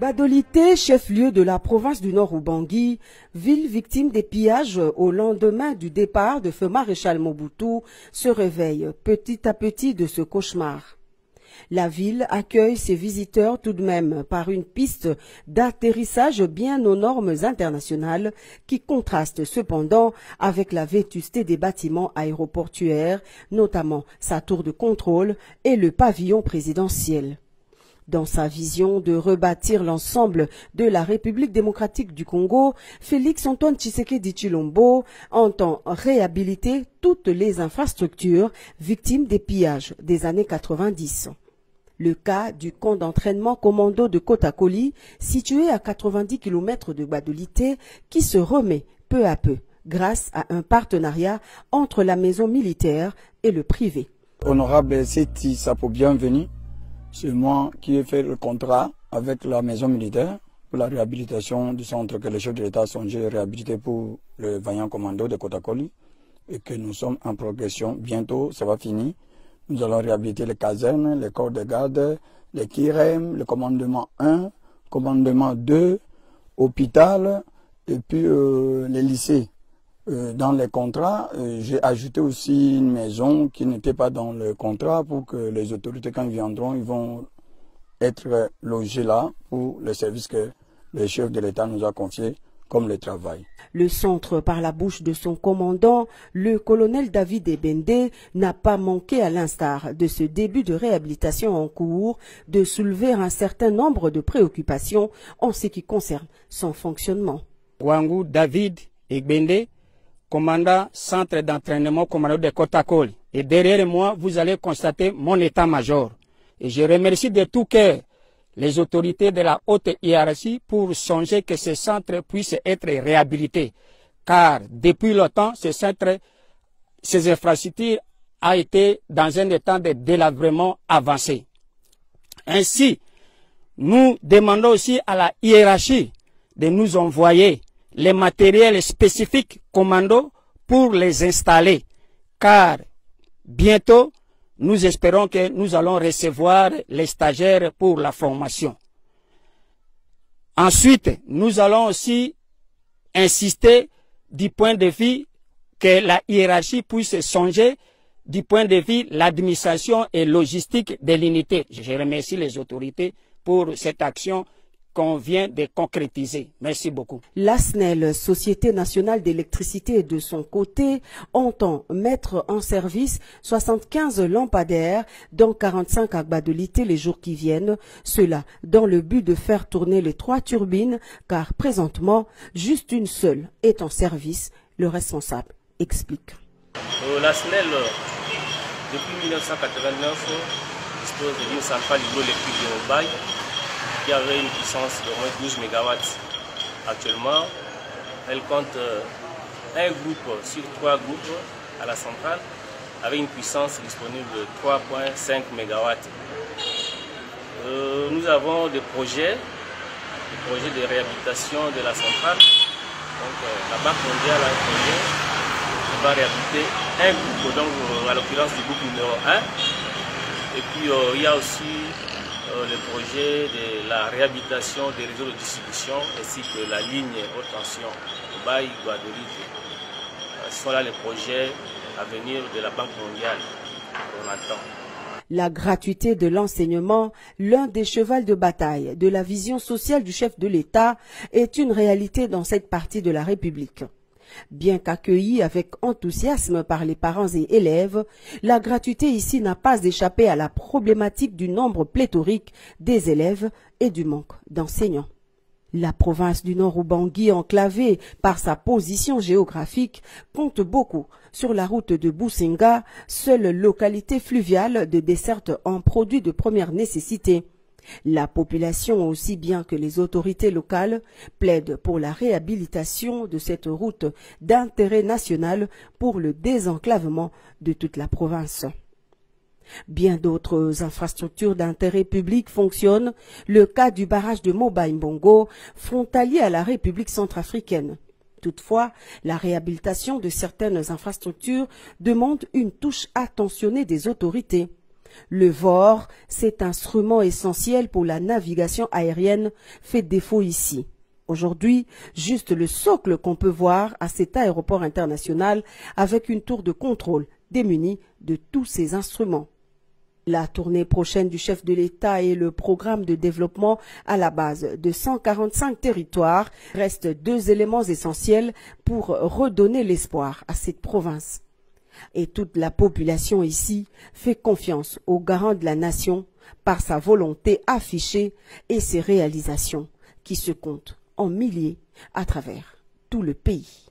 Gbadolité, chef-lieu de la province du Nord-Ubangi, ville victime des pillages au lendemain du départ de feu maréchal Mobutu, se réveille petit à petit de ce cauchemar. La ville accueille ses visiteurs tout de même par une piste d'atterrissage bien aux normes internationales qui contraste cependant avec la vétusté des bâtiments aéroportuaires, notamment sa tour de contrôle et le pavillon présidentiel. Dans sa vision de rebâtir l'ensemble de la République démocratique du Congo, Félix Antoine Tshisekedi Tshilombo entend réhabiliter toutes les infrastructures victimes des pillages des années 90. Le cas du camp d'entraînement commando de Kotakoli, situé à 90 km de Gbadolité, qui se remet peu à peu grâce à un partenariat entre la maison militaire et le privé. Honorable Seti Sapo, bienvenue. C'est moi qui ai fait le contrat avec la maison militaire pour la réhabilitation du centre que le chef de l'État a songé réhabiliter pour le vaillant commando de Kotakoli et que nous sommes en progression. Bientôt, ça va finir. Nous allons réhabiliter les casernes, les corps de garde, les KIREM, le commandement 1, commandement 2, hôpital et puis les lycées. Dans les contrats, j'ai ajouté aussi une maison qui n'était pas dans le contrat pour que les autorités, quand ils viendront, ils vont être logés là pour le service que le chef de l'État nous a confié comme le travail. Le centre, par la bouche de son commandant, le colonel David Ebende, n'a pas manqué, à l'instar de ce début de réhabilitation en cours, de soulever un certain nombre de préoccupations en ce qui concerne son fonctionnement. Wangu David Ebende, commandant centre d'entraînement commando de Kotakoli. Et derrière moi, vous allez constater mon état-major. Et je remercie de tout cœur les autorités de la haute hiérarchie pour songer que ce centre puisse être réhabilité. Car depuis longtemps, ces infrastructures ont été dans un état de délabrement avancé. Ainsi, nous demandons aussi à la hiérarchie de nous envoyer les matériels spécifiques commando pour les installer, car bientôt, nous espérons que nous allons recevoir les stagiaires pour la formation. Ensuite, nous allons aussi insister du point de vue que la hiérarchie puisse songer du point de vue l'administration et logistique de l'unité. Je remercie les autorités pour cette action qu'on vient de concrétiser. Merci beaucoup. La SNEL, Société nationale d'électricité, de son côté, entend mettre en service 75 lampadaires, dont 45 à Gbadolité les jours qui viennent. Cela dans le but de faire tourner les 3 turbines, car présentement, juste une seule est en service. Le responsable explique. La SNEL, depuis 1989, dispose d'une centrale hydroélectrique de Mobaye, qui avait une puissance de moins 12 MW. Actuellement, elle compte un groupe sur 3 groupes à la centrale avec une puissance disponible de 3,5 MW. Nous avons des projets de réhabilitation de la centrale. Donc, la Banque mondiale a un projet qui va réhabiliter un groupe, donc à l'occurrence du groupe numéro 1. Et puis il y a aussi le projet de la réhabilitation des réseaux de distribution ainsi que la ligne haute tension Mobaye-Gbadolité. Ce sont là les projets à venir de la Banque mondiale qu'on attend. La gratuité de l'enseignement, l'un des chevaux de bataille de la vision sociale du chef de l'État, est une réalité dans cette partie de la République. Bien qu'accueillie avec enthousiasme par les parents et élèves, la gratuité ici n'a pas échappé à la problématique du nombre pléthorique des élèves et du manque d'enseignants. La province du Nord-Ubangi, enclavée par sa position géographique, compte beaucoup sur la route de Busenga, seule localité fluviale de desserte en produits de première nécessité. La population, aussi bien que les autorités locales, plaident pour la réhabilitation de cette route d'intérêt national pour le désenclavement de toute la province. Bien d'autres infrastructures d'intérêt public fonctionnent, le cas du barrage de Mobaye-Mbongo, frontalier à la République centrafricaine. Toutefois, la réhabilitation de certaines infrastructures demande une touche attentionnée des autorités. Le VOR, cet instrument essentiel pour la navigation aérienne, fait défaut ici. Aujourd'hui, juste le socle qu'on peut voir à cet aéroport international avec une tour de contrôle démunie de tous ces instruments. La tournée prochaine du chef de l'État et le programme de développement à la base de 145 territoires restent deux éléments essentiels pour redonner l'espoir à cette province. Et toute la population ici fait confiance au garant de la nation par sa volonté affichée et ses réalisations qui se comptent en milliers à travers tout le pays.